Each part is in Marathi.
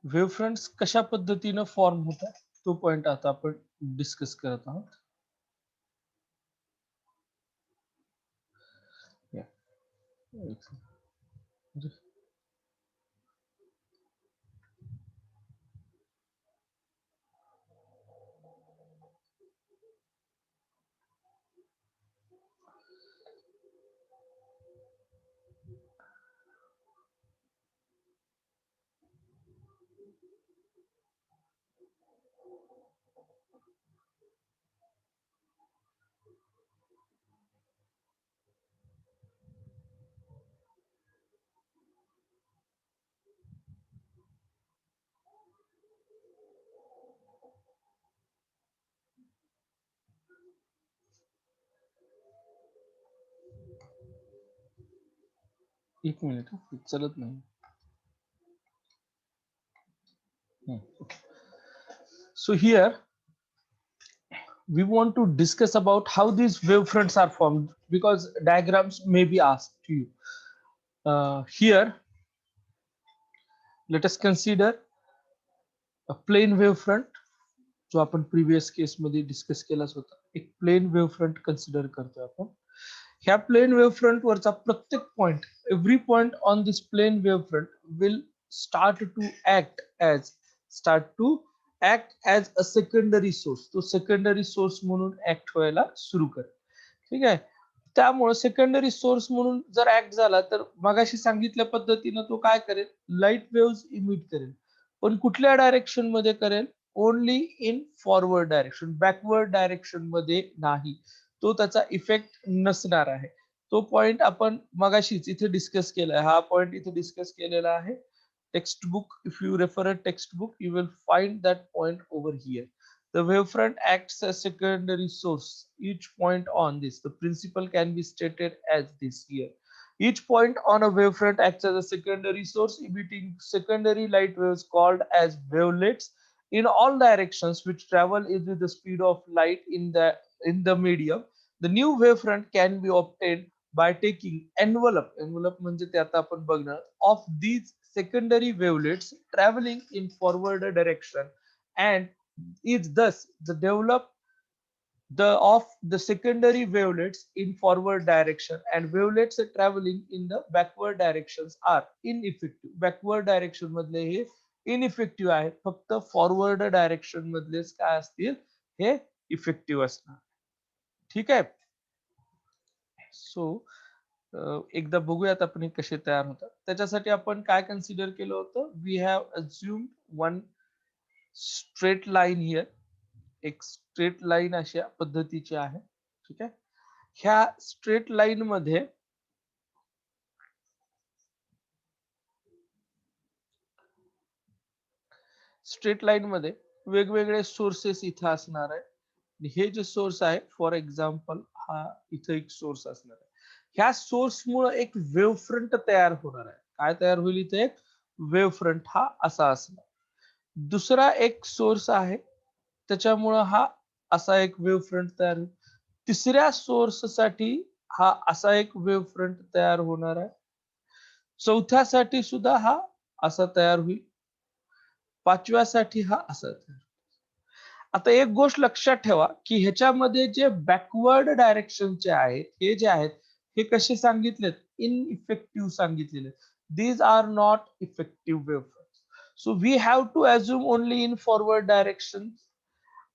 वेव्ह फ्रंट्स कशा पद्धतीनं फॉर्म होतात तो पॉइंट आता आपण डिस्कस करत आहोत. या, एक second. एक मिनिट चलत नाही. So here we want to discuss about how these wave fronts are formed because diagrams may be asked to you. Here let us consider a plane wave front जो आपण प्रिव्हियस केस मध्ये डिस्कस केलाच होता. एक प्लेन वेव्ह फ्रंट कन्सिडर करतोय आपण. ह्या प्लेन वेव्ह फ्रंट वरचा प्रत्येक point, every point on this plane wave front will start to act as a secondary source. तो सेकंडरी सोर्स म्हणून ऍक्ट व्हायला सुरू करेल. ठीक आहे. त्यामुळे सेकंडरी सोर्स म्हणून जर ऍक्ट झाला तर मगाशी सांगितल्या पद्धतीनं तो काय करेल, लाईट वेव्ह इमिट करेल. पण कुठल्या डायरेक्शन मध्ये करेल? Only in forward direction, backward direction मध्ये नाही. तो त्याचा इफेक्ट नसणार आहे. तो पॉइंट आपण मगाशीच इथे डिस्कस केलाय. हा पॉइंट इथे डिस्कस केलेला आहे. Textbook, if you refer a textbook, you will find that point over here. The wavefront acts as secondary source. Each point on this, the principle can be stated as this here. Each point on a wavefront acts as a secondary source, emitting secondary light waves called as wavelets in all directions, which travel with the speed of light in the medium. The new wavefront can be obtained by taking envelope म्हणजे ते आता आपण बघणार of these secondary wavelets traveling in forward direction and is thus the develop of the secondary wavelets in forward direction and wavelets traveling in the backward directions are ineffective. Backward direction मधले हे ineffective आहे. फक्त फॉरवर्ड डायरेक्शन मधलेच काय असतील, हे इफेक्टिव्ह असणार. ठीक आहे. सो एकदा बघूयात आपण हे कसे तयार होतात. त्याच्यासाठी आपण काय कन्सिडर केलं होतं, we have assumed one straight line here. एक स्ट्रेट लाईन अशा पद्धतीची आहे. ठीक आहे. ह्या स्ट्रेट लाईन मध्ये वेगवेगळे सोर्सेस इथं असणार आहे. हे जे सोर्स आहे, फॉर एक्झाम्पल हा इथं एक सोर्स असणार आहे. ह्या सोर्समुळे एक वेव्ह फ्रंट तयार होणार आहे. काय तयार होईल इथे? एक वेव्ह फ्रंट हा असा असणार. दुसरा एक सोर्स आहे, त्याच्यामुळं हा असा एक वेव्ह फ्रंट तयार होईल. तिसऱ्या सोर्स साठी हा असा एक वेव्ह फ्रंट तयार होणार आहे. चौथ्यासाठी सुद्धा हा असा तयार होईल. पाचव्यासाठी हा असा तयार. आता एक गोष्ट लक्षात ठेवा की ह्याच्यामध्ये जे बॅकवर्ड डायरेक्शनचे आहेत, हे जे आहेत, हे कसे सांगितलेत? इनइफेक्टिव्ह सांगितलेले. These are not effective wave fronts. So we have to assume only in forward direction.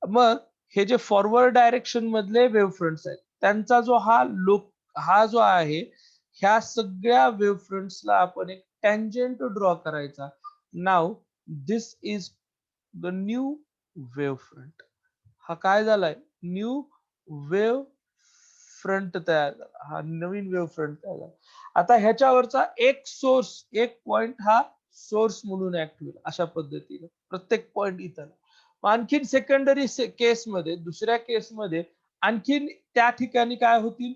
मग हे जे फॉरवर्ड डायरेक्शन मधले वेव्ह फ्रंट्स आहेत, त्यांचा जो हा जो आहे, ह्या सगळ्या वेव्ह फ्रंट्सला आपण एक टँजंट ड्रॉ करायचा. Now this is the new wave front. हा काय झालाय? न्यू वेव्ह फ्रंट तयार झाला. हा नवीन वेव्ह फ्रंट तयार झाला. आता ह्याच्यावरचा एक सोर्स, एक पॉइंट हा सोर्स म्हणून ऍक्ट होईल अशा पद्धतीने प्रत्येक पॉइंट इथं. आणखीन सेकंडरी केस मध्ये, दुसऱ्या केस मध्ये आणखीन त्या ठिकाणी काय होतील?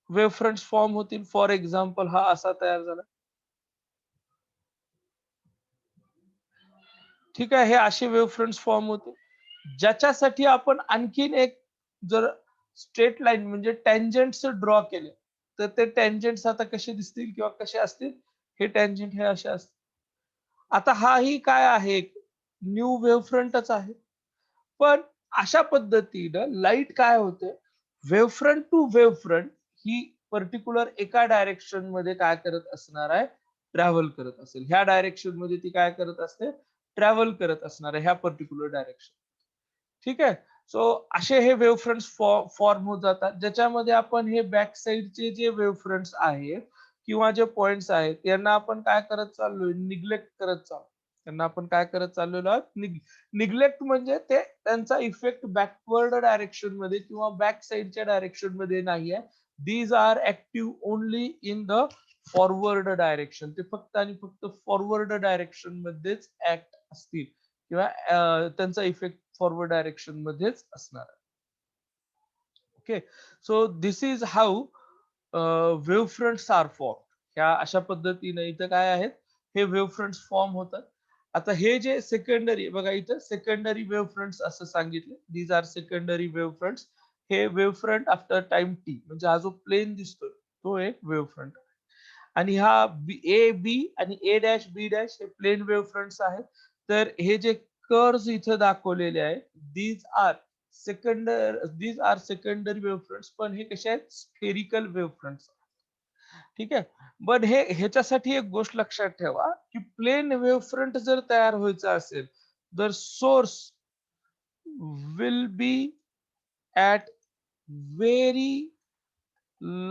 वेव्ह फ्रंट्स फॉर्म होतील. फॉर एक्झाम्पल हा असा तयार झाला. ठीक आहे. हे असे वेव्ह फ्रंट्स फॉर्म होते, ज्याच्यासाठी आपण आणखीन एक जर स्ट्रेट लाईन म्हणजे टँजंट्स ड्रॉ केले, तर ते टँजंट्स आता कसे दिसतील किंवा कसे असतील? हे टँजंट हे असे असतील. आता हाही काय आहे, न्यू वेव्ह फ्रंटच आहे. पण अशा पद्धतीनं लाईट काय होते, wave front to wave front ही पर्टिक्युलर एका डायरेक्शन मध्ये काय करत असणार आहे, ट्रॅव्हल करत असेल. ह्या डायरेक्शन मध्ये ती काय करत असते, ट्रॅव्हल करत असणार आहे ह्या पर्टिक्युलर डायरेक्शन. ठीक आहे. सो असे हे वेव्ह फ्रंट्स फॉर्म होत जातात, ज्याच्यामध्ये आपण हे बॅक साइडचे जे वेव्ह फ्रंट्स आहेत किंवा जे पॉइंट्स आहेत यांना आपण काय करत चाललोय, निग्लेक्ट करत चाललोय. त्यांना आपण काय करत चाललेलो आहोत, निग्लेक्ट म्हणजे ते त्यांचा इफेक्ट बॅकवर्ड डायरेक्शन मध्ये किंवा बॅक साइडच्या डायरेक्शन मध्ये नाहीये. These are active only in the forward direction. ते फक्त आणि फक्त फॉरवर्ड डायरेक्शन मध्येच ऍक्ट असतील किंवा त्यांचा इफेक्ट फॉरवर्ड डायरेक्शन मध्येच असणार आहे. Okay, so this is how wave fronts are form. ह्या अशा पद्धतीने इथं काय आहेत, हे वेव्ह फ्रंट्स फॉर्म होतात. आता हे जे सेकंडरी बघा, इथं सेकंडरी वेव्ह फ्रंट्स असं सांगितले, these are secondary wave fronts. हे wave front after time T, म्हणजे हा जो प्लेन दिसतोय तो एक वेव्ह फ्रंट. आणि हा ए बी आणि ए डॅश बी डॅश हे प्लेन वेव्ह फ्रंट्स आहेत. तर हे जे कर्व्स इथं दाखवलेले आहेत, these are secondary wave fronts. पण हे कसे आहेत, स्फेरिकल वेव्ह फ्रंट्स. ठीक आहे. पण हे ह्याच्यासाठी एक गोष्ट लक्षात ठेवा, की प्लेन वेव्ह फ्रंट जर तयार व्हायचं असेल, तर source will be at very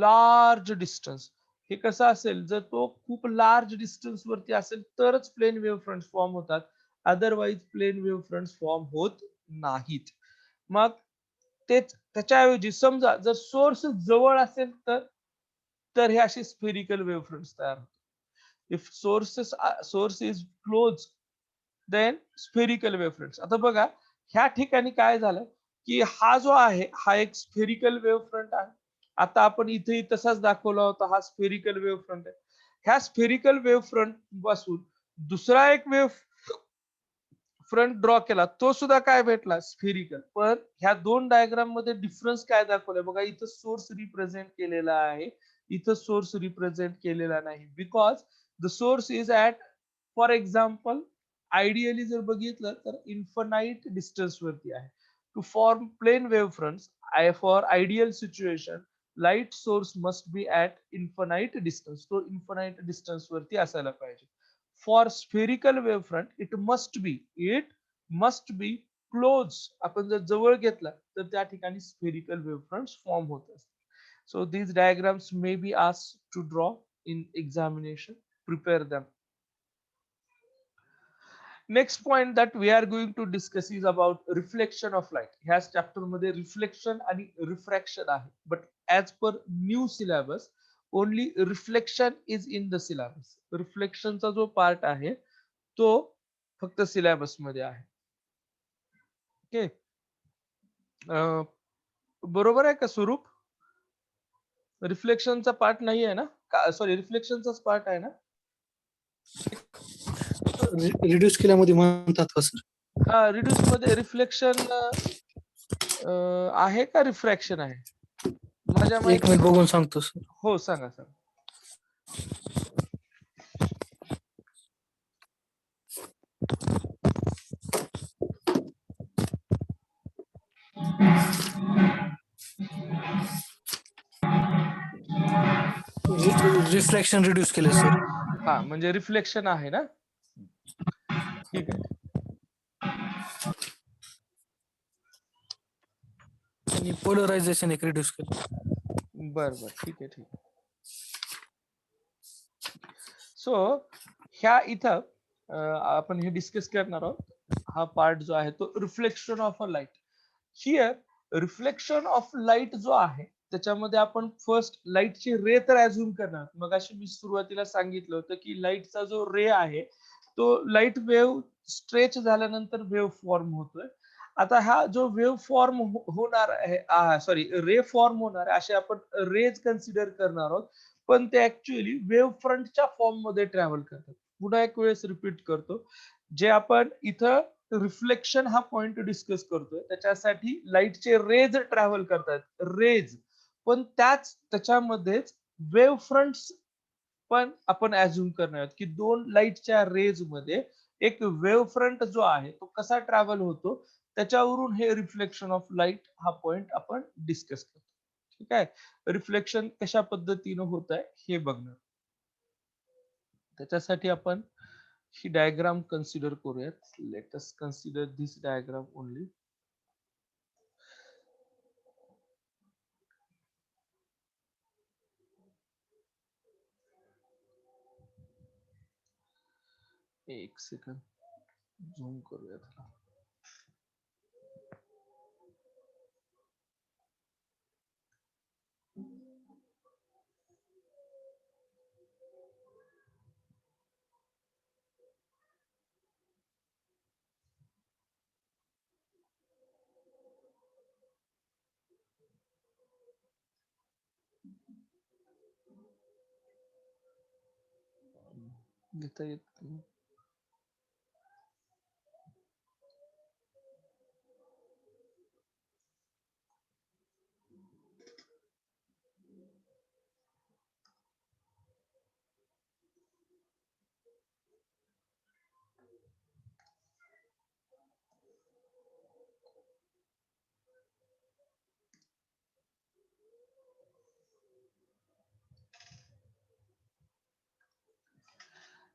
large distance. हे कसं असेल, जर तो खूप लार्ज डिस्टन्स वरती असेल तरच प्लेन वेव्ह फ्रंट फॉर्म होतात. Otherwise plane wave front form होत नाहीत. मग तेच त्याच्याऐवजी समजा जर सोर्स जवळ असेल तर हे असे स्फेरिकल वेव्ह फ्रंट्स तयार होतात. If source is close, then spherical wave fronts. आता बघा, ह्या ठिकाणी काय झालं, की हा जो आहे हा एक स्फेरिकल वेव्ह फ्रंट आहे. आता आपण इथेही तसाच दाखवला होता, हा स्फेरिकल वेव्ह फ्रंट आहे. ह्या स्फेरिकल वेव्ह फ्रंट पासून दुसरा एक वेव्ह फ्रंट ड्रॉ केला, तो सुद्धा काय भेटला, स्फेरिकल. पण ह्या दोन डायग्राम मध्ये डिफरन्स काय दाखवलाय बघा, इथं सोर्स रिप्रेझेंट केलेला आहे, इथं सोर्स रिप्रेझेंट केलेला नाही. Because the source is at, for example, ideally जर बघितलं तर इन्फनाइट डिस्टन्स वरती आहे. To form plane wave fronts, for ideal situation, light source must be at infinite distance. तो इन्फनाइट डिस्टन्स वरती असायला पाहिजे. For spherical wave front it must be close. आपण जर जवळ घेतला तर त्या ठिकाणी स्फेरिकल वेव्ह फ्रंट्स फॉर्म होत असतात. So these diagrams may be asked to draw in examination. Prepare them. Next point that we are going to discuss is about reflection of light. ह्या चॅप्टर मध्ये रिफ्लेक्शन आणि रिफ्रॅक्शन आहे, but as per new syllabus only reflection is in the syllabus. रिफ्लेक्शनचा जो पार्ट आहे तो फक्त सिलेबस मध्ये आहे. ओके, बरोबर आहे का स्वरूप? रिफ्लेक्शनचा पार्ट नाही आहे ना, सॉरी, रिफ्लेक्शनचाच पार्ट आहे ना? रिड्यूस केल्यामध्ये म्हणतात का सर? हा, रिड्यूस मध्ये रिफ्लेक्शन आहे का रिफ्रॅक्शन आहे? माझ्या एक माहिती. मिनिट बघून सांगतो सर. हो, सांगा सांगा. रिफ्रॅक्शन रिड्यूस केले सर. हा, म्हणजे रिफ्लेक्शन आहे ना. ठीक आहे. आणि पोलरायझेशन एक रिड्यूस केलं. बर बर, ठीक आहे, ठीक आहे. सो ह्या इथं आपण हे डिस्कस करणार आहोत. हा पार्ट जो आहे तो reflection of a light. Here reflection of light जो आहे त्याच्यामध्ये आपण फर्स्ट लाईटची रे तर अज्युम करणार. मग अशी मी सुरुवातीला सांगितलं होतं की लाईटचा जो रे आहे तो लाईट वेव्ह स्ट्रेच झाल्यानंतर वेव्ह फॉर्म होतोय. आता हा जो वेव्ह फॉर्म होणार आहे, सॉरी, रे फॉर्म होणार आहे, असे आपण रेज कन्सिडर करणार आहोत. पण ते ऍक्च्युअली वेव्ह फ्रंटच्या फॉर्म मध्ये ट्रॅव्हल करतात. पुन्हा एक वेळेस रिपीट करतो, जे आपण इथं रिफ्लेक्शन हा पॉइंट डिस्कस करतोय त्याच्यासाठी लाईटचे रेज ट्रॅव्हल करतात, रेज. पण त्याच्यामध्येच वेव्ह फ्रंट्स पण आपण ऍझ्युम करणार आहोत की दोन लाईटच्या रेज मध्ये एक वेव्ह फ्रंट जो आहे तो कसा ट्रॅव्हल होतो त्याच्यावरून हे रिफ्लेक्शन ऑफ लाईट हा पॉइंट आपण डिस्कस करतो. ठीक आहे, रिफ्लेक्शन कशा पद्धतीनं होत आहे हे बघणार. त्याच्यासाठी आपण ही डायग्राम कन्सिडर करूयात. लेट अस कन्सिडर दिस डायग्राम ओनली. एक सेकंड झूम करूयात. घेता येत नाही.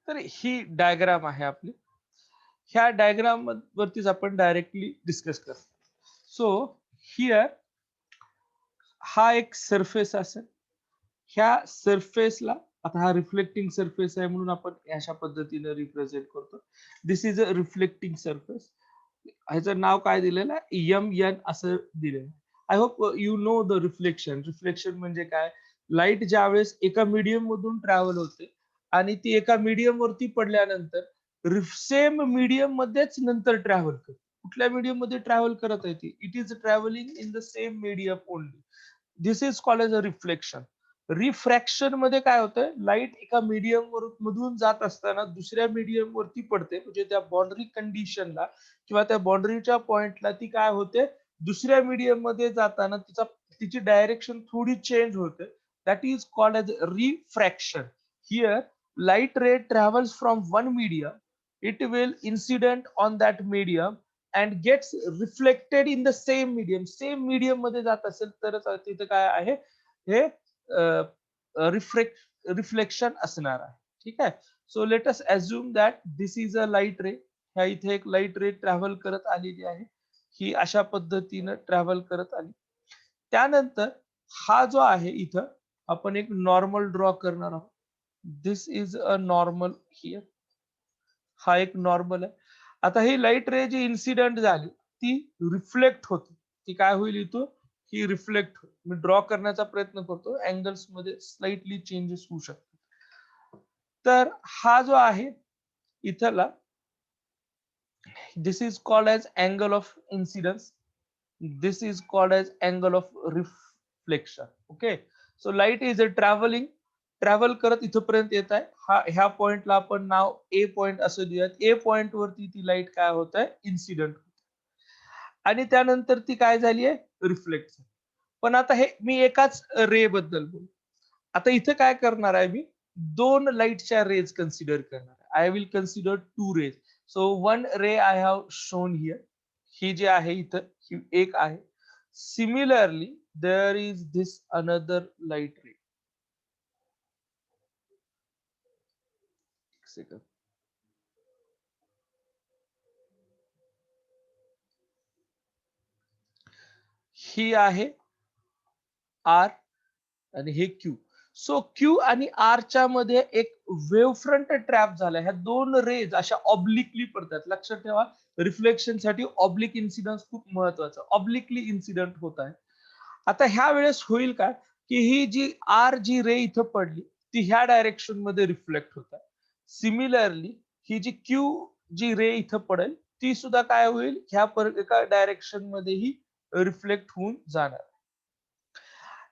तर ही डायग्राम आहे आपली. ह्या डायग्राम वरतीच आपण डायरेक्टली डिस्कस करतो. सो हिअर हा एक सरफेस असेल. ह्या सरफेसला आता हा रिफ्लेक्टिंग सरफेस आहे म्हणून आपण अशा पद्धतीने रिप्रेझेंट करतो. दिस इज अ रिफ्लेक्टिंग सरफेस. ह्याचं नाव काय दिलेलं आहे, एम असं दिलेलं आहे. I hope you know the reflection. Reflection म्हणजे काय, लाईट ज्या वेळेस एका मीडियम मधून ट्रॅव्हल होते आणि ती एका मीडियम वरती पडल्यानंतर सेम मीडियम मध्येच नंतर ट्रॅव्हल करते. कुठल्या मीडियम मध्ये ट्रॅव्हल करत आहे ती, it is travelling in the same medium only. This is called as a reflection. Refraction मध्ये काय होतं, लाईट एका मीडियम मधून जात असताना दुसऱ्या मीडियम वरती पडते, म्हणजे त्या बाउंड्री कंडिशनला किंवा त्या बाउंड्रीच्या पॉइंटला ती काय होते, दुसऱ्या मीडियम मध्ये जाताना तिची डायरेक्शन थोडी चेंज होते. That is called as refraction. Here light ray travels from one medium, it will incident on that medium and gets reflected in the same medium. Same medium मध्ये जात असेल तरच तिथे काय आहे, हे रिफ्लेक्शन असणार आहे. ठीक आहे. So let us assume that this is a light ray. ह्या इथे एक लाईट रे ट्रॅव्हल करत आलेली आहे. ही अशा पद्धतीनं ट्रॅव्हल करत आली. त्यानंतर हा जो आहे इथं आपण एक नॉर्मल ड्रॉ करणार आहोत. दिस इज अ नॉर्मल हिअर. हा एक नॉर्मल आहे. आता ही लाईट रे जी इन्सिडेंट झाली ती रिफ्लेक्ट होते. ती काय होईल इथून, ही रिफ्लेक्ट होईल. मी ड्रॉ करण्याचा प्रयत्न करतो, अँगल्स मध्ये स्लाइटली चेंजेस होऊ शकतात. तर हा जो आहे इथला, this is called as angle of incidence. This is called as angle of reflection. Okay. So light is a travel करत इथपर्यंत येत आहे. ह्या पॉइंटला आपण नाव ए पॉइंट असं देऊयात. ए पॉइंट वरती ती लाईट काय होत आहे, इन्सिडेंट. आणि त्यानंतर ती काय झाली आहे, रिफ्लेक्ट झाली. पण आता हे मी एकाच रे बद्दल बोल. आता इथं काय करणार आहे, मी दोन लाईटच्या रेज कन्सिडर करणार आहे. I will consider two rays. So one ray I have shown here. ही जी आहे इथं ही एक आहे. Similarly there is this another light ray. Second. ही आहे आर आणि हे क्यू. सो क्यू आणि आर च्या मध्ये एक वेव्ह फ्रंट ट्रॅप झाला. ह्या दोन रेज अशा ऑब्लिकली पडतात. लक्षात ठेवा, रिफ्लेक्शन साठी ऑब्लिक इन्सिडन्स खूप महत्वाचा. ऑब्लिकली इन्सिडेंट होत आहे. आता ह्या वेळेस होईल काय, की ही जी आर जी रे इथं पडली ती ह्या डायरेक्शन मध्ये रिफ्लेक्ट होत आहे. सिमिलरली ही जी क्यू जी रे इथं पडेल ती सुद्धा काय होईल, ह्या एका डायरेक्शन मध्येही रिफ्लेक्ट होऊन जाणार.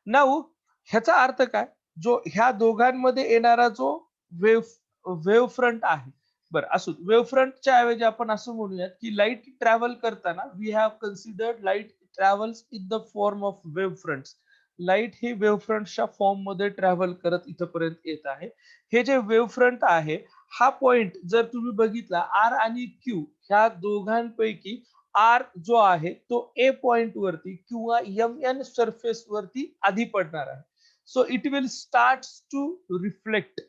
नाऊ ह्याचा अर्थ काय, जो ह्या दोघांमध्ये येणारा जो वेव्ह फ्रंट आहे. बरं असू, वेव्ह फ्रंटच्या ऐवजी आपण असं म्हणूयात की लाईट ट्रॅव्हल करताना we have considered light travels in the form of wave fronts. Light ही वेव्हफ्रंटच्या फॉर्म मध्ये ट्रॅव्हल करत इथपर्यंत येत आहे. हे जे वेव्हफ्रंट आहे, हा पॉइंट जर तुम्ही बघितला आर आणि क्यू ह्या दोघांपैकी आर जो आहे तो ए पॉइंट वरती किंवा एम एन सरफेस वरती आधी पडणार आहे. So it will start to reflect.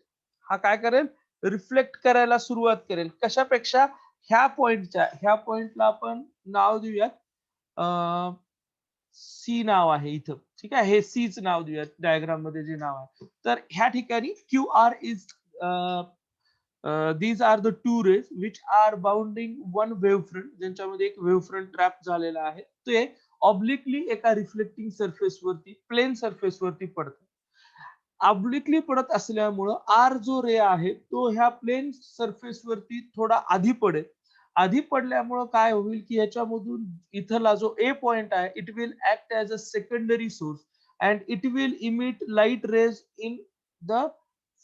हा काय करेल? रिफ्लेक्ट करायला सुरुवात करेल. कशापेक्षा? ह्या पॉइंटला आपण नाव देऊयात सी नाव आहे इथं. ठीक आहे, हे सीच नाव देऊयात डायग्राम मध्ये जे नाव आहे. तर ह्या ठिकाणी Q R is these are the two rays which are bounding one wavefront, ज्यांच्यामध्ये एक वेव्हफ्रंट ट्रॅप झालेला आहे. ते ऑब्लिकली एका रिफ्लेक्टिंग सरफेस वरती, प्लेन सरफेस वरती पडतात. ऑब्लिकली पडत असल्यामुळं आर जो रे आहे तो ह्या प्लेन सरफेस वरती थोडा आधी पडेल. आधी पडल्यामुळं काय होईल की ह्याच्यामधून इथला जो ए पॉइंट आहे it will act as a secondary source and it will emit light rays in the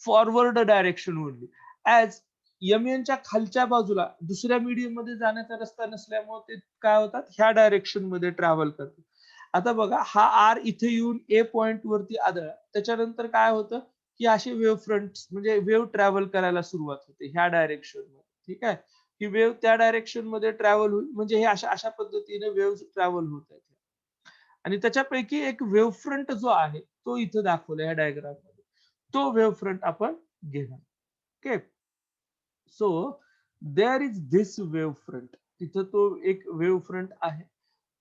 forward direction only. As च्या खालच्या बाजूला दुसऱ्या मीडियम मध्ये जाण्याचा रस्ता नसल्यामुळे ते काय होतात? ह्या डायरेक्शन मध्ये ट्रॅव्हल करतात. आता बघा, हा आर इथे येऊन ए पॉइंट वरती आदळला. त्याच्यानंतर काय होतं की असे वेव्ह फ्रंट म्हणजे वेव्ह ट्रॅव्हल करायला सुरुवात होते ह्या डायरेक्शन मध्ये. ठीक आहे, ही वेव्ह त्या डायरेक्शन मध्ये ट्रॅव्हल होईल. म्हणजे हे अशा अशा पद्धतीने वेव्ह ट्रॅव्हल होत आहेत. आणि त्याच्यापैकी एक वेव्ह फ्रंट जो आहे तो इथं दाखवला ह्या डायग्राम मध्ये. तो वेव्ह फ्रंट आपण घेणार. Okay, so there is this wave front. तिथं तो एक वेव्ह फ्रंट आहे.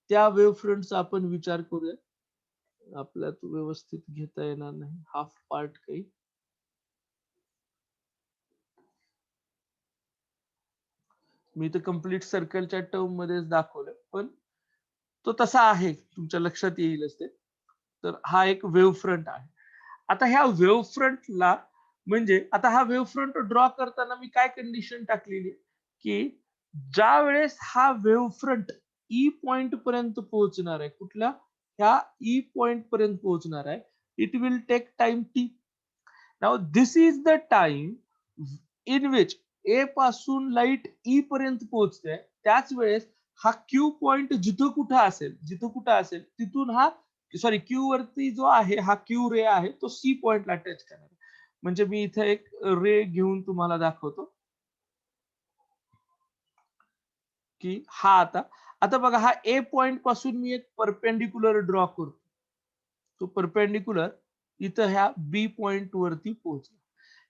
त्या वेव्ह फ्रंटचा आपण विचार करूया. आपल्याला तो व्यवस्थित घेता येणार नाही, हाफ पार्ट काही. मी तर कम्प्लीट सर्कलच्या टर्म मध्येच दाखवलं, पण तो तसा आहे, तुमच्या लक्षात येईलच ते. तर हा एक वेव्ह फ्रंट आहे. आता ह्या वेव्ह फ्रंटला म्हणजे आता हा वेव्ह फ्रंट ड्रॉ करताना मी काय कंडिशन टाकलेली की ज्या वेळेस हा वेव्ह फ्रंट ई पॉइंट पर्यंत पोहोचणार आहे, कुठल्या? ह्या ई पॉइंट पर्यंत पोहोचणार आहे, it will take time T. Now this is the time in which A पासून लाईट ई पर्यंत पोहोचते. त्याच वेळेस हा क्यू पॉइंट जिथं कुठं असेल तिथून हा सॉरी क्यू वरती जो आहे हा क्यू रे आहे तो सी पॉइंटला टच करणार. म्हणजे मी इथे एक रे घेऊन तुम्हाला दाखवतो की हा आता आता बघा, हा ए पॉइंट पासून मी एक परपेंडिक्युलर ड्रॉ करतो. तो परपेंडिक्युलर इथं ह्या बी पॉइंट वरती पोहोचला.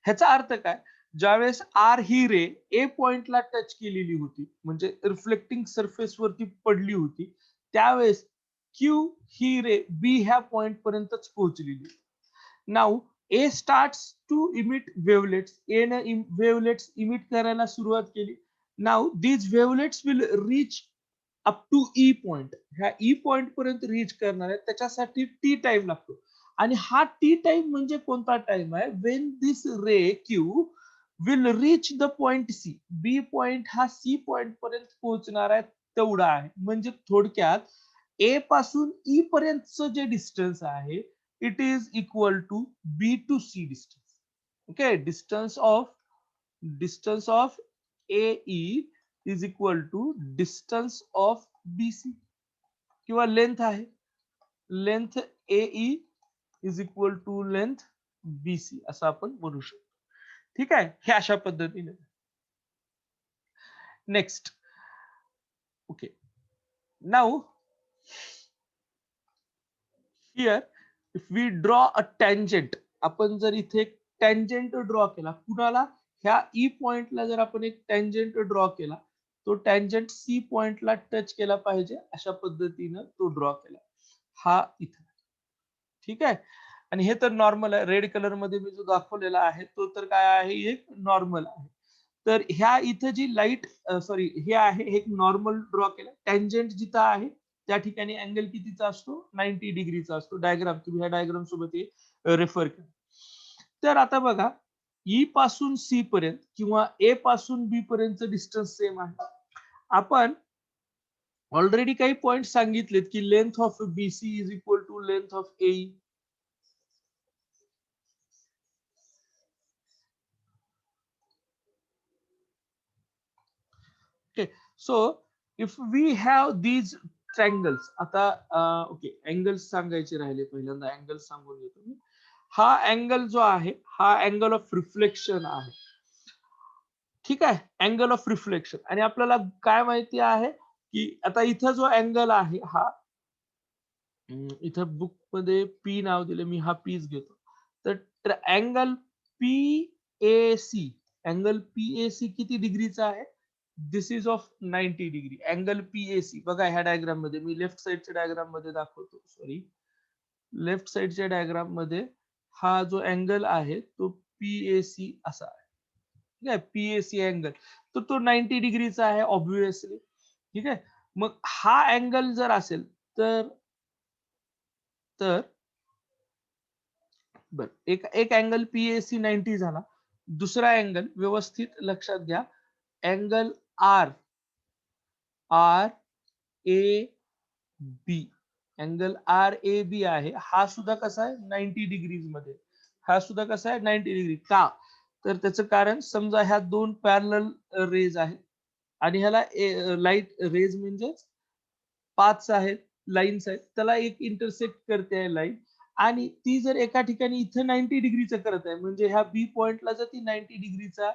ह्याचा अर्थ काय? ज्यावेळेस आर ही रे ए पॉइंटला टच केलेली होती, म्हणजे रिफ्लेक्टिंग सरफेस वरती पडली होती, त्यावेळेस क्यू ही रे बी ह्या पॉइंट पर्यंतच पोहोचलेली. Now A starts to emit wavelets. A ने वेव्हलेट्स इमिट करायला सुरुवात केली. Now these wavelets will reach up to E point. ह्या ई पॉइंट पर्यंत रीच करणार आहे, त्याच्यासाठी टी टाइम लागतो. आणि हा टी टाइम म्हणजे कोणता टाइम आहे? When this ray Q will reach the point C. B point हा सी पॉइंट पर्यंत पोहोचणार आहे, तेवढा आहे. म्हणजे थोडक्यात ए पासून ई पर्यंतचं जे डिस्टन्स आहे it is equal to B to C distance. Okay, distance of A is equal to distance of BC किंवा लेंथ आहे. Length A is equal to length BC असं आपण म्हणू शकतो. ठीक आहे, हे अशा पद्धतीने. Next, okay, now here if we draw a tangent. आपण जर इथे एक टँजेंट ड्रॉ केला, कुणाला? ह्या ई पॉइंटला जर आपण एक टँजेंट ड्रॉ केला, तो टँजेंट सी पॉइंटला टच केला पाहिजे, अशा पद्धतीनं तो ड्रॉ केला. हा इथे. ठीक आहे, आणि हे तर नॉर्मल आहे. रेड कलर मध्ये मी जो दाखवलेला आहे तो तर काय आहे? एक नॉर्मल आहे. तर ह्या इथं जी लाईट सॉरी हे आहे, हे एक नॉर्मल ड्रॉ केलं. टँजेंट जिथं आहे त्या ठिकाणी अँगल कितीचा असतो? 90 डिग्रीचा असतो. डायग्राम तुम्ही ह्या डायग्राम सोबत रेफर करा. तर आता बघा, ई पासून सी पर्यंत किंवा ए पासून बी पर्यंत डिस्टन्स सेम आहे. आपण ऑलरेडी काही पॉइंट सांगितलेत की length of BC is equal to length of AE. Okay, so if we have these triangles. आता ओके, अँगल्स सांगायचे राहिले, पहिल्यांदा अँगल्स सांगून घेतो मी. हा अँगल जो आहे हा अँगल ऑफ रिफ्लेक्शन आहे. ठीक आहे, अँगल ऑफ रिफ्लेक्शन. आणि आपल्याला काय माहिती आहे की आता इथं जो अँगल आहे हा इथं बुक मध्ये पी नाव दिले, मी हा पीच घेतो. तर angle P A C, angle P A C किती डिग्रीचा आहे? This is of 90 degree. Angle P A C बघा, ह्या डायग्राम मध्ये मी लेफ्ट साइडच्या डायग्राम मध्ये दाखवतो. सॉरी, लेफ्ट साइडच्या डायग्राम मध्ये हा जो अँगल आहे तो पी ए सी असा आहे. ठीक आहे, पी ए सी अँगल, तर तो 90 डिग्रीचा आहे ऑब्विसली. ठीक आहे, मग हा अँगल जर असेल तर तर बर, एक एक अँगल पीएसी 90 झाला. दुसरा अँगल व्यवस्थित लक्षात घ्या, angle R R A B, angle R A B आहे. हा सुद्धा कसा आहे 90 डिग्रीज मध्ये. हा सुद्धा कसा आहे 90 डिग्री. का? तर त्याचं कारण समजा ह्या दोन पॅरलल रेज आहेत आणि ह्याला लाईट रेज म्हणजे पाथ्स आहेत, लाईन्स आहेत, त्याला एक इंटरसेक्ट करते आहे लाईन, आणि ती जर एका ठिकाणी इथं 90 डिग्रीचं करत आहे, म्हणजे ह्या बी पॉइंटला जर ती 90 डिग्रीचा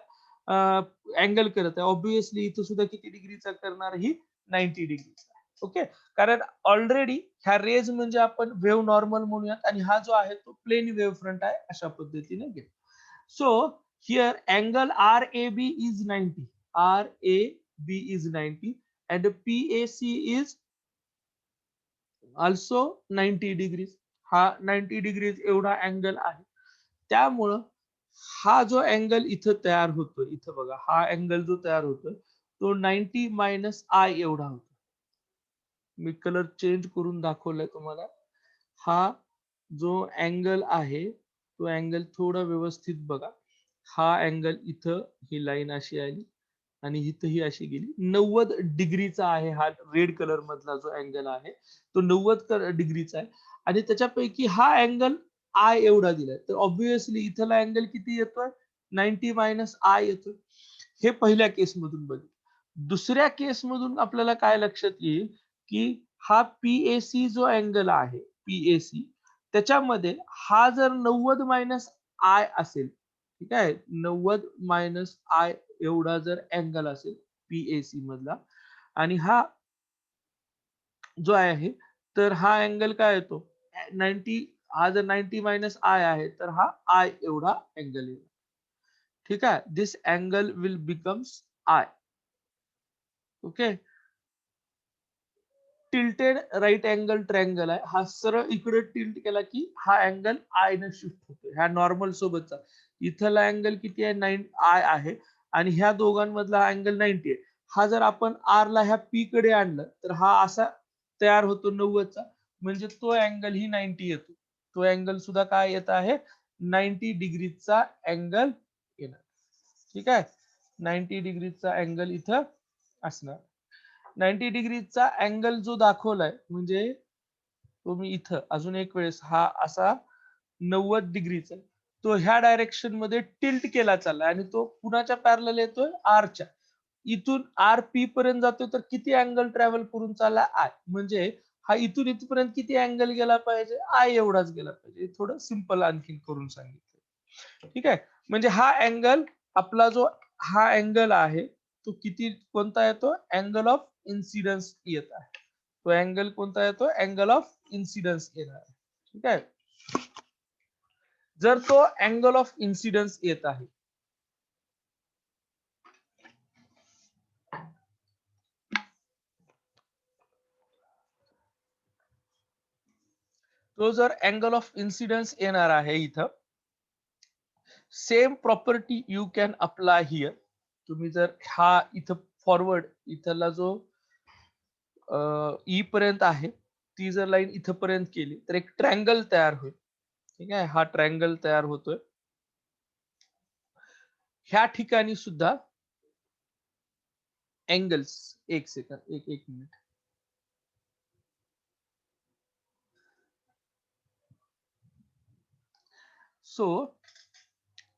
अँगल करत आहे, ऑब्विसली इथं सुद्धा किती डिग्रीचा करणार? ही 90 डिग्रीचा. ओके, कारण ऑलरेडी ह्या रेज म्हणजे आपण वेव्ह नॉर्मल म्हणूयात, आणि हा जो आहे तो प्लेन वेव्ह फ्रंट आहे, अशा पद्धतीने घे. So here angle R A B is 90, R A B is 90 and PAC is also 90 degrees. हा 90 डिग्रीज एवढा अँगल आहे. त्यामुळं हा जो अँगल इथं तयार होतोय, इथं बघा, हा अँगल जो तयार होतोय तो 90 मायनस आय एवढा होतो. मी कलर चेंज करून दाखवलाय तुम्हाला. हा जो अँगल आहे तो अँगल थोडा व्यवस्थित बघा. हा अँगल इथं ही लाईन अशी आली आणि इथं ही अशी गेली. 90 डिग्रीचा आहे हा रेड कलर मधला जो अँगल आहे तो 90 डिग्रीचा आहे, आणि त्याच्यापैकी हा अँगल आय एवढा दिलाय, तर ऑब्विसली इथला अँगल किती येतोय? 90 मायनस आय येतोय. हे पहिल्या केस मधून बघ. दुसऱ्या केस मधून आपल्याला काय लक्षात येईल की हा पीएसी जो अँगल आहे, पीएसी, त्याच्यामध्ये हा जर 90 मायनस आय असेल, ठीक आहे, 90 मायनस आय एवढा जर अँगल असेल पीएसी मधला, आणि हा जो आहे तर हा अँगल काय येतो 90, हा जर 90 मायनस आय आहे तर हा आय एवढा अँगल येईल. ठीक आहे, this angle will becomes I. Okay, tilted right angle triangle आहे. हा सरळ इकडे टिल्ट केला की हा अँगल आय ने शिफ्ट होतो, ह्या नॉर्मल सोबतचा. इथला अँगल किती आहे? 9 आय आहे, आणि ह्या दोघांमधला अँगल 90 आहे. हा जर आपण आर ला ह्या पी कडे आणलं तर हा असा तयार होतो 90 चा, म्हणजे तो अँगल ही 90 येतो. तो अँगल सुद्धा काय येत आहे? 90 डिग्रीचा अँगल येणार. ठीक आहे, 90 डिग्रीचा अँगल इथं असणार. 90 डिग्रीचा अँगल जो दाखवलाय, म्हणजे तो मी इथं अजून एक वेळेस हा असा 90 डिग्रीचा, तो ह्या डायरेक्शन मध्ये टिल्ट केला चाललाय, आणि तो कुणाच्या पॅरलल येतोय? आरच्या. इथून आर पी पर्यंत जातोय, तर किती अँगल ट्रॅव्हल करून चालला? आय. म्हणजे हा इथून इथपर्यंत किती अँगल गेला पाहिजे? आय एवढाच गेला पाहिजे. थोडं सिंपल आणखी करून सांगितलं. ठीक आहे, म्हणजे हा अँगल आपला जो हा अँगल आहे तो किती, कोणता येतो? अँगल ऑफ इन्सिडन्स येत आहे. तो अँगल कोणता येतो? अँगल ऑफ इन्सिडन्स येणार आहे. ठीक आहे, जर तो अँगल ऑफ इन्सिडन्स येत आहे, तो जर अँगल ऑफ इन्सिडन्स येणार आहे इथं, same property you can apply here. तुम्ही जर हा इथं फॉरवर्ड, इथला जो ई पर्यंत आहे ती जर लाईन इथपर्यंत केली तर एक ट्रँगल तयार होईल. ठीक आहे, हा ट्रँगल तयार होतोय. ह्या ठिकाणी सुद्धा अँगल्स, एक सेकंड, एक minute. So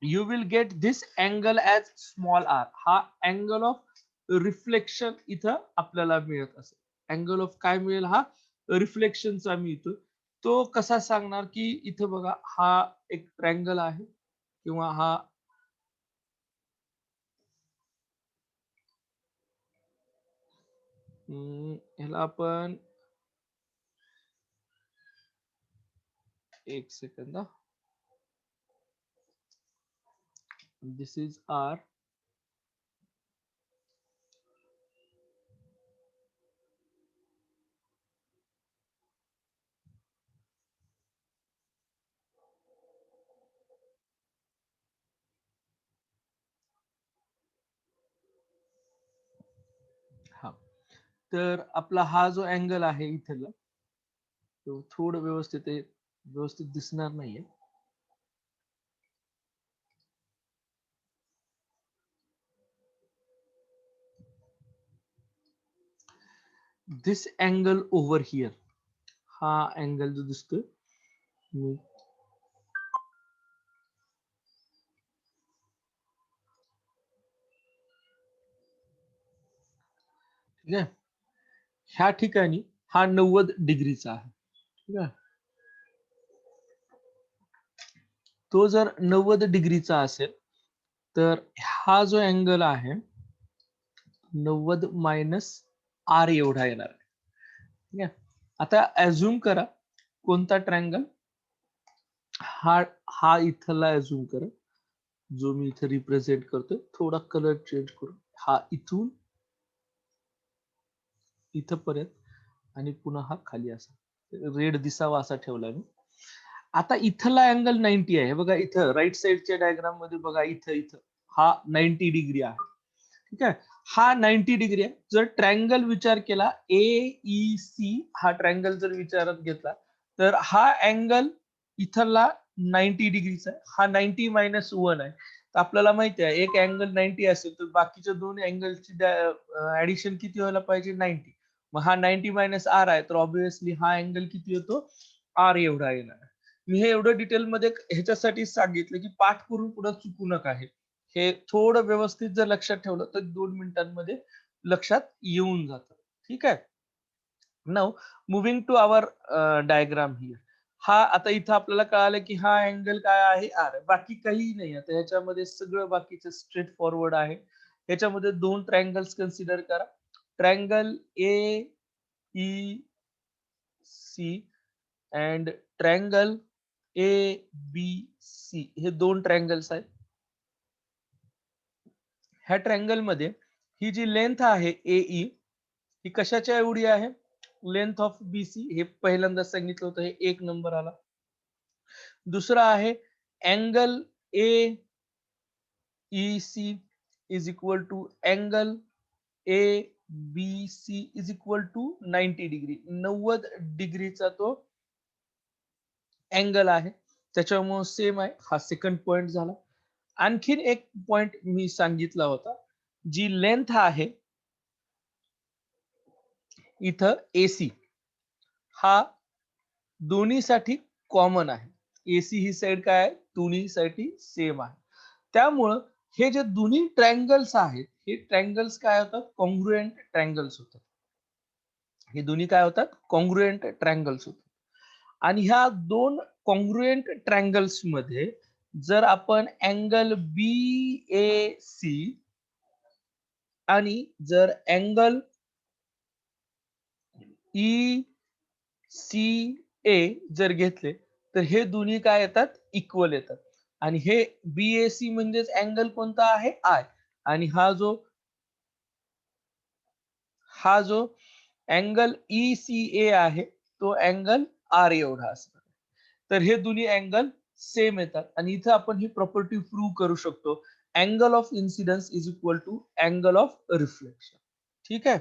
you will get this angle as small r. हा अँगल ऑफ रिफ्लेक्शन इथं आपल्याला मिळत असेल. अँगल ऑफ काय मिळेल, हा रिफ्लेक्शनचा मिळतो. तो कसा सांगणार, की इथं बघा हा एक ट्रायंगल आहे किंवा हा ह्याला आपण एक सेकंद, दिस इज आर, हा. तर आपला हा जो अँगल आहे इथला, तो थोडं व्यवस्थित आहे, व्यवस्थित दिसणार नाहीये. दिस अँगल ओव्हर हिअर, हा अँगल जो दिसतोय, मी ठीक आहे, ह्या ठिकाणी हा 90 डिग्रीचा आहे. ठीक आहे, तो जर 90 डिग्रीचा असेल तर हा जो अँगल आहे 90 मायनस आर एवढा येणार आहे. ठीक आहे, आता अझ्युम करा कोणता ट्रायंगल, हा हा इथला अझ्युम करा, जो मी इथे रिप्रेझेंट करतोय. थोडा कलर चेंज करून हा इथून इथपर्यंत आणि पुन्हा हा खाली असा रेड दिसावा असा ठेवलाय मी. आता इथला अँगल 90 आहे बघा, इथं राईट साइडच्या डायग्राम मध्ये बघा, इथं इथं हा 90 डिग्री आहे. ठीक आहे, हा 90 डिग्री आहे. जर ट्रायंगल विचार केला, AEC हा ट्रायंगल जर विचारात घेतला, तर हा अँगल इथला 90 डिग्रीचा आहे, हा 90 मायनस 1 आहे. तर आपल्याला माहिती आहे एक अँगल 90 असेल तर बाकीच्या दोन अँगलची ऍडिशन किती व्हायला पाहिजे, 90. मग हा 90 मायनस आर आहे, तर ऑब्विसली हा अँगल किती येतो, आर एवढा येणार आहे. मी हे एवढं डिटेलमध्ये ह्याच्यासाठी सांगितलं की पाठ करून पुढे चुकू नका. हे थोडं व्यवस्थित जर लक्षात ठेवलं तर 2 मिनिटांमध्ये लक्षात येऊन जातं. ठीक आहे, now moving to our diagram here. हा आता इथं आपल्याला कळालं की हा अँगल काय आहे, आर. बाकी काही नाही, आता ह्याच्यामध्ये सगळं बाकीचं स्ट्रेट फॉरवर्ड आहे. ह्याच्यामध्ये दोन ट्रायंगल्स कन्सिडर करा, triangle AEC and triangle ABC. हे दोन ट्रायंगल्स आहेत. ह्या ट्रायंगल मध्ये ही जी लेंथ आहे AE, ही कशाच्या एवढी आहे, लेंथ ऑफ BC. हे पहिल्यांदा सांगितलं होतं, हे एक नंबर आला. दुसरा आहे angle AEC is equal to angle ABC is equal to 90 degree. 90 डिग्रीचा तो अँगल आहे, त्याच्यामुळे सेम आहे. हा सेकंड पॉइंट झाला. आणखीन एक पॉइंट मी सांगितला होता, जी लेंथ आहे इथं AC, हा दोन्हीसाठी कॉमन आहे. AC ही साइड काय आहे, दोन्हीसाठी सेम आहे. त्यामुळं हे जे दोन्ही ट्रायंगल्स आहेत, हे ट्रायंगल्स काय होतात, कॉन्ग्रुएंट ट्रायंगल्स होतात. हे दोन्ही काय होतात, कॉन्ग्रुएंट ट्रायंगल्स होतात. आणि ह्या दोन कॉन्ग्रुएंट ट्रायंगल्स मध्ये जर आपण अँगल BAC आणि जर अँगल ECA जर घेतले, तर हे दोन्ही काय येतात, इक्वल येतात. आणि हे BAC म्हणजेच अँगल कोणता आहे, आय. आणि हा जो अँगल ECA आहे, तो अँगल आर एवढा असणार. तर हे दोन्ही अँगल सेम येतात. आणि इथं आपण ही प्रॉपर्टी प्रूव्ह करू शकतो, angle of incidence is equal to angle of reflection. ठीक आहे,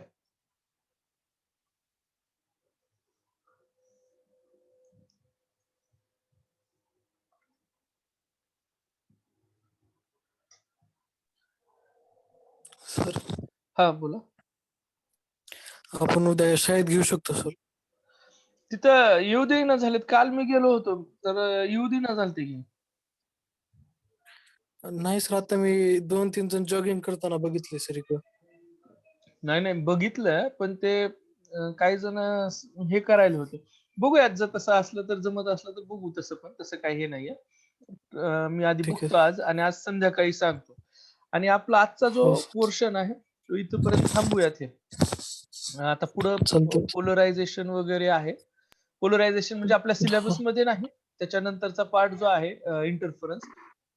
सर हा बोला. आपण उद्या शाळेत घेऊ शकतो सर. तिथं येऊ दे ना झालेत, काल मी गेलो होतो तर येऊ दे ना झालते की. नाही सर, आता मी 2-3 जण जॉगिंग करताना बघितले सर इकडं. नाही नाही बघितलं, पण ते काही जण हे करायला होते. बघूयात जर तसं असलं तर जमत असलं तर बघू तसं पण तसं काही हे नाहीये. मी आधी ठीक बघतो आहे. आज आणि आज संध्याकाळी सांगतो. आणि आपला आजचा जो हो पोर्शन आहे तो इथपर्यंत थांबूयात हे. आता पुढं चालतंय. पोलरायझेशन वगैरे आहे. पोलरायझेशन म्हणजे आपल्या हो सिलेबसमध्ये नाही. त्याच्यानंतरचा पार्ट जो आहे इंटरफरन्स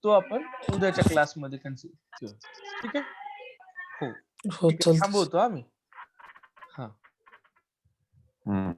तो आपण उद्याच्या क्लासमध्ये कन्सिडर घेऊ. ठीक आहे? हो. हो ठीक आहे. चालतंय. थांबवतो आम्ही. हां. हम्म.